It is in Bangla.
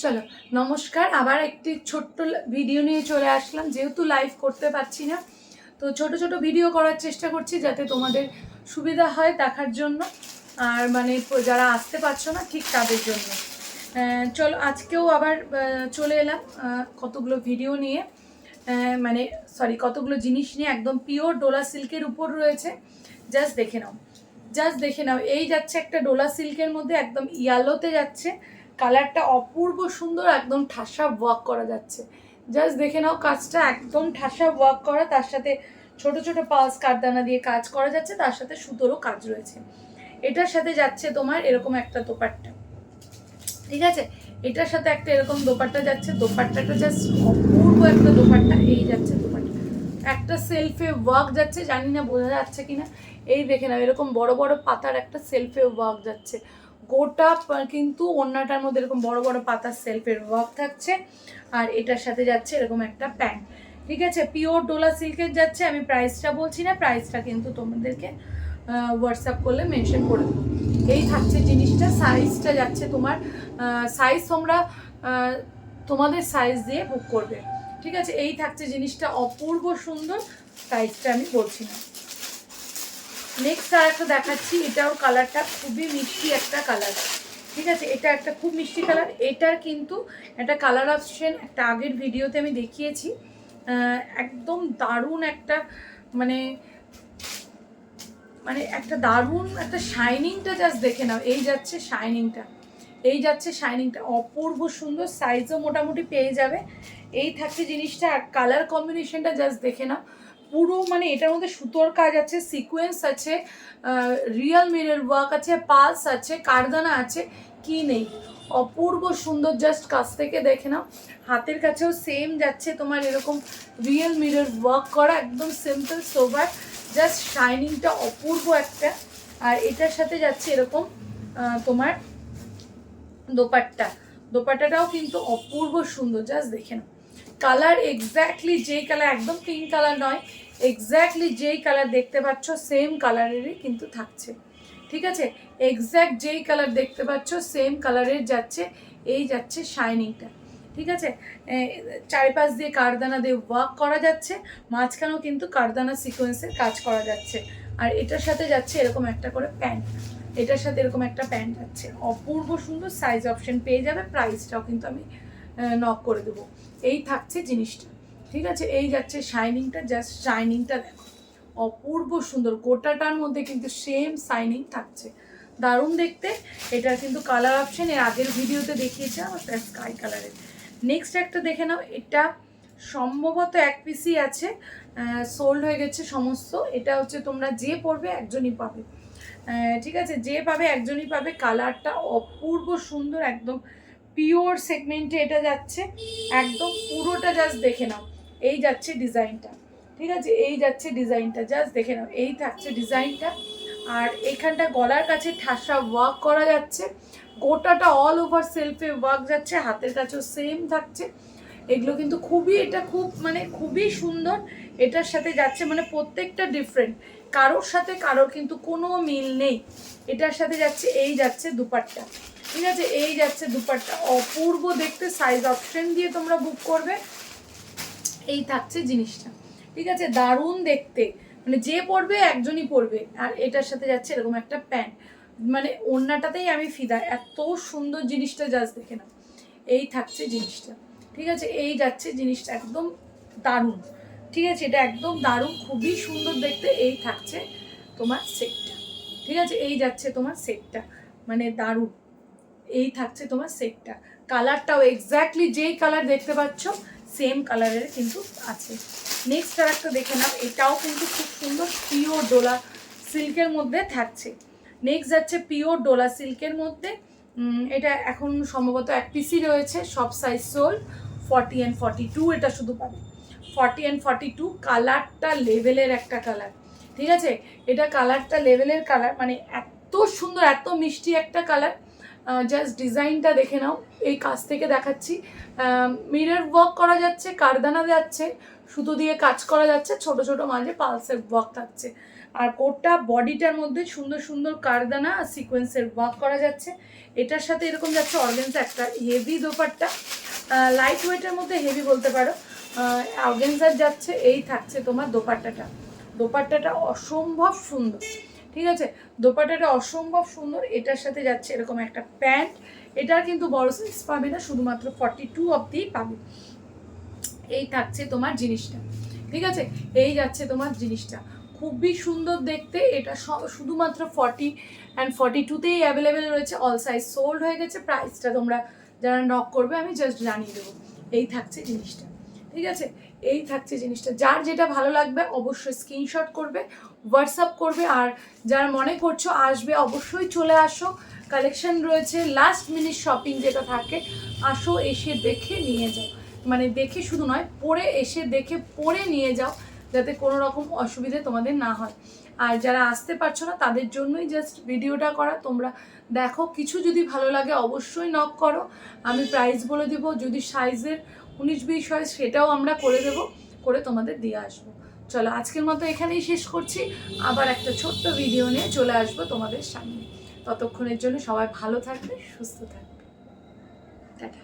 চলো, নমস্কার। আবার একটি ছোট্ট ভিডিও নিয়ে চলে আসলাম। যেহেতু লাইভ করতে পারছি না, তো ছোট ছোট ভিডিও করার চেষ্টা করছি যাতে তোমাদের সুবিধা হয় দেখার জন্য, আর মানে যারা আসতে পারছো না ঠিক তাদের জন্য। চলো, আজকেও আবার চলে এলাম কতগুলো ভিডিও নিয়ে, মানে সরি, কতগুলো জিনিস নিয়ে। একদম পিওর ডোলা সিল্কের উপর রয়েছে। জাস্ট দেখে নাও, জাস্ট দেখে নাও। এই যাচ্ছে একটা ডোলা সিল্কের মধ্যে, একদম ইয়ালোতে যাচ্ছে। কালারটা অপূর্ব সুন্দর, একদম ঠাসা ওয়ার্ক করা যাচ্ছে। জাস্ট দেখে নাও, কাজটা একদম ঠাসা ওয়ার্ক করা, তার সাথে ছোট ছোট পালস কারদানা দিয়ে কাজ করা যাচ্ছে, তার সাথে সুতোরও কাজ রয়েছে। এটার সাথে যাচ্ছে তোমার এরকম একটা দোপাট্টা, ঠিক আছে? এটার সাথে একটা এরকম দোপাট্টা যাচ্ছে। দোপাট্টাটা জাস্ট অপূর্ব একটা দোপাট্টা। এই যাচ্ছে দোপাট্টা, একটা সেলফে ওয়ার্ক যাচ্ছে, জানি না বোঝা যাচ্ছে কিনা। এই দেখে নাও, এরকম বড় বড় পাতার একটা সেলফে ওয়ার্ক যাচ্ছে। গোটা কিন্তু ওড়নাটার মধ্যে এরকম বড় বড় পাতার সেলফের ওয়ার্ক থাকছে। আর এটার সাথে যাচ্ছে এরকম একটা প্যান্ট, ঠিক আছে? পিওর ডোলা সিল্কের যাচ্ছে। আমি প্রাইসটা বলছি না, প্রাইসটা কিন্তু তোমাদেরকে হোয়াটসঅ্যাপ করলে মেনশন করে দেবো। এই থাকছে জিনিসটা। সাইজটা যাচ্ছে তোমার, সাইজ তোমরা তোমাদের সাইজ দিয়ে বুক করবে, ঠিক আছে? এই থাকছে জিনিসটা, অপূর্ব সুন্দর। সাইজটা আমি বলছি না। নেক্সট আর একটা দেখাচ্ছি। এটাও কালারটা খুবই মিষ্টি একটা কালার, ঠিক আছে? এটা একটা খুব মিষ্টি কালার। এটার কিন্তু একটা কালার অপশন একটা আগের ভিডিওতে আমি দেখিয়েছি। একদম দারুণ একটা, মানে মানে একটা দারুণ একটা শাইনিংটা জাস্ট দেখে নাও। এই যাচ্ছে শাইনিংটা, এই যাচ্ছে শাইনিংটা, অপূর্ব সুন্দর। সাইজও মোটামুটি পেয়ে যাবে। এই থাকছে জিনিসটা। আর কালার কম্বিনেশনটা জাস্ট দেখে নাও। পুরো মানে এটার মধ্যে সুতোর কাজ আছে, সিকোয়েন্স আছে, রিয়েল মিরর ওয়ার্ক আছে, পালস আছে, কারদানা আছে, কি নেই? অপূর্ব সুন্দর। জাস্ট কাছ থেকে দেখে নাও। হাতের কাছেও সেম যাচ্ছে তোমার এরকম রিয়েল মিরর ওয়ার্ক করা, একদম সিম্পল সোবার। জাস্ট শাইনিংটা অপূর্ব একটা। আর এটার সাথে যাচ্ছে এরকম তোমার দোপাট্টা। দোপাট্টাটাও কিন্তু অপূর্ব সুন্দর। জাস্ট দেখে নাও। কালার এক্স্যাক্টলি যেই কালার, একদম পিঙ্ক কালার নয়, এক্স্যাক্টলি যেই কালার দেখতে পাচ্ছ সেম কালারেরই কিন্তু থাকছে, ঠিক আছে? এক্স্যাক্ট যেই কালার দেখতে পাচ্ছ সেম কালারের যাচ্ছে। এই যাচ্ছে শাইনিংটা, ঠিক আছে? চারিপাশ দিয়ে কারদানা দিয়ে ওয়ার্ক করা যাচ্ছে, মাঝখানেও কিন্তু কারদানা সিকোয়েন্সের কাজ করা যাচ্ছে। আর এটার সাথে যাচ্ছে এরকম একটা করে প্যান্ট, এটার সাথে এরকম একটা প্যান্ট যাচ্ছে। অপূর্ব সুন্দর। সাইজ অপশন পেয়ে যাবে। প্রাইসটাও কিন্তু আমি নক করে দেবো। এই থাকছে জিনিসটা, ঠিক আছে? এই যাচ্ছে শাইনিংটা। জাস্ট শাইনিংটা দেখো, অপূর্ব সুন্দর। গোটাটার মধ্যে কিন্তু সেম শাইনিং থাকছে, দারুণ দেখতে। এটার কিন্তু কালার অপশন এর আগের ভিডিওতে দেখিয়েছে আমার, স্কাই কালারের। নেক্সট একটা দেখে নাও। এটা সম্ভবত এক পিসই আছে, সোল্ড হয়ে গেছে সমস্ত। এটা হচ্ছে তোমরা যে পড়বে একজনই পাবে, ঠিক আছে? যে পাবে একজনই পাবে। কালারটা অপূর্ব সুন্দর, একদম পিওর সেগমেন্টে এটা যাচ্ছে। একদম পুরোটা জাস্ট দেখে নাও। এই যাচ্ছে ডিজাইনটা, ঠিক আছে? এই যাচ্ছে ডিজাইনটা, জাস্ট দেখে নাও। এই থাকছে ডিজাইনটা। আর এখানটা গলার কাছে ঠাসা ওয়ার্ক করা যাচ্ছে। গোটাটা অল ওভার সেলফে ওয়ার্ক যাচ্ছে। হাতের কাছেও সেম থাকছে। এগুলো কিন্তু খুবই, এটা খুব মানে খুবই সুন্দর। এটার সাথে যাচ্ছে মানে প্রত্যেকটা ডিফারেন্ট, কারোর সাথে কারোর কিন্তু কোনো মিল নেই। এটার সাথে যাচ্ছে এই যাচ্ছে দুপাট্টা, ঠিক আছে? এই যাচ্ছে দুপাট্টা, অপূর্ব দেখতে। সাইজ অপশন দিয়ে তোমরা বুক করবে। এই থাকছে জিনিসটা, ঠিক আছে? দারুণ দেখতে, মানে যে পরবে একজনই পরবে। আর এটার সাথে যাচ্ছে এরকম একটা প্যান্ট, মানে ওড়নাটাতেই আমি ফিদা। এত সুন্দর জিনিসটা, জাস্ট দেখে নাও। এই থাকছে জিনিসটা, ঠিক আছে? এই যাচ্ছে জিনিসটা, একদম দারুণ, ঠিক আছে? এটা একদম দারুণ, খুবই সুন্দর দেখতে। এই থাকছে তোমার সেটটা, ঠিক আছে? এই যাচ্ছে তোমার সেটটা, মানে দারুণ। এই থাকছে তোমার সেটটা। কালারটাও এক্স্যাক্টলি যেই কালার দেখতে পাচ্ছ সেম কালারের কিন্তু আছে। নেক্সট আর একটা দেখে নাও। এটাও কিন্তু খুব সুন্দর, পিওর ডোলা সিল্কের মধ্যে থাকছে। নেক্সট যাচ্ছে পিওর ডোলা সিল্কের মধ্যে। এটা এখন সম্ভবত এক পিসই রয়েছে, সব সাইজ সোল। 40 অ্যান্ড 42 এটা শুধু পাবে। 40 অ্যান্ড 42। কালারটা লেভেলের একটা কালার, ঠিক আছে? এটা কালারটা লেভেলের কালার, মানে এত সুন্দর, এত মিষ্টি একটা কালার। জাস্ট ডিজাইনটা দেখে নাও। এই কাছ থেকে দেখাচ্ছি। মিরর ওয়ার্ক করা যাচ্ছে, কারদানা যাচ্ছে, সুতো দিয়ে কাজ করা যাচ্ছে, ছোট ছোট মাঝে পালসের ওয়ার্ক থাকছে। আর কোটটা বডিটার মধ্যে সুন্দর সুন্দর কারদানা আর সিকোয়েন্সের ওয়ার্ক করা যাচ্ছে। এটার সাথে এরকম যাচ্ছে অর্গানজা একটা হেভি দোপাট্টা, লাইট ওয়েটের মধ্যে হেভি বলতে পারো, অর্গানজার যাচ্ছে। এই থাকছে তোমার দোপাট্টাটা অসম্ভব সুন্দর, ঠিক আছে, দোপাট্টাটা অসম্ভব সুন্দর। এটার সাথে যাচ্ছে এরকম একটা প্যান্ট, এটার কিন্তু বড় সাইজ পাবে না, শুধুমাত্র 42 অবধি পাবে। এই থাকছে তোমার জিনিসটা, ঠিক আছে, এই যাচ্ছে তোমার জিনিসটা, খুবই সুন্দর দেখতে। এটা শুধুমাত্র 40 অ্যান্ড 42তেই অ্যাভেলেবেল রয়েছে, অল সাইজ সোল্ড হয়ে গেছে। প্রাইসটা তোমরা যারা নক করবে আমি জাস্ট জানিয়ে দেবো। এই থাকছে জিনিসটা, ঠিক আছে, এই থাকছে জিনিসটা। যার যেটা ভালো লাগবে অবশ্যই স্ক্রিনশট করবে, হোয়াটসঅ্যাপ করবে। আর যারা মনে করছো আসবে অবশ্যই চলে আসো, কালেকশন রয়েছে। লাস্ট মিনিট শপিং যেটা থাকে, আসো এসে দেখে নিয়ে যাও, মানে দেখে শুধু নয়, পরে এসে দেখে পরে নিয়ে যাও, যাতে কোনো রকম অসুবিধে তোমাদের না হয়। আর যারা আসতে পারছো না তাদের জন্যই জাস্ট ভিডিওটা করা। তোমরা দেখো, কিছু যদি ভালো লাগে অবশ্যই নক করো, আমি প্রাইস বলে দেবো। যদি সাইজের 19-20 হয় সেটাও আমরা করে দেবো, করে তোমাদের দিয়ে আসবো। চলো আজকের মতো এখানেই শেষ করছি, আবার একটা ছোট্ট ভিডিও নিয়ে চলে আসবো তোমাদের সামনে। ততক্ষণের জন্য সবাই ভালো থাকবে, সুস্থ থাকবে, টাটা।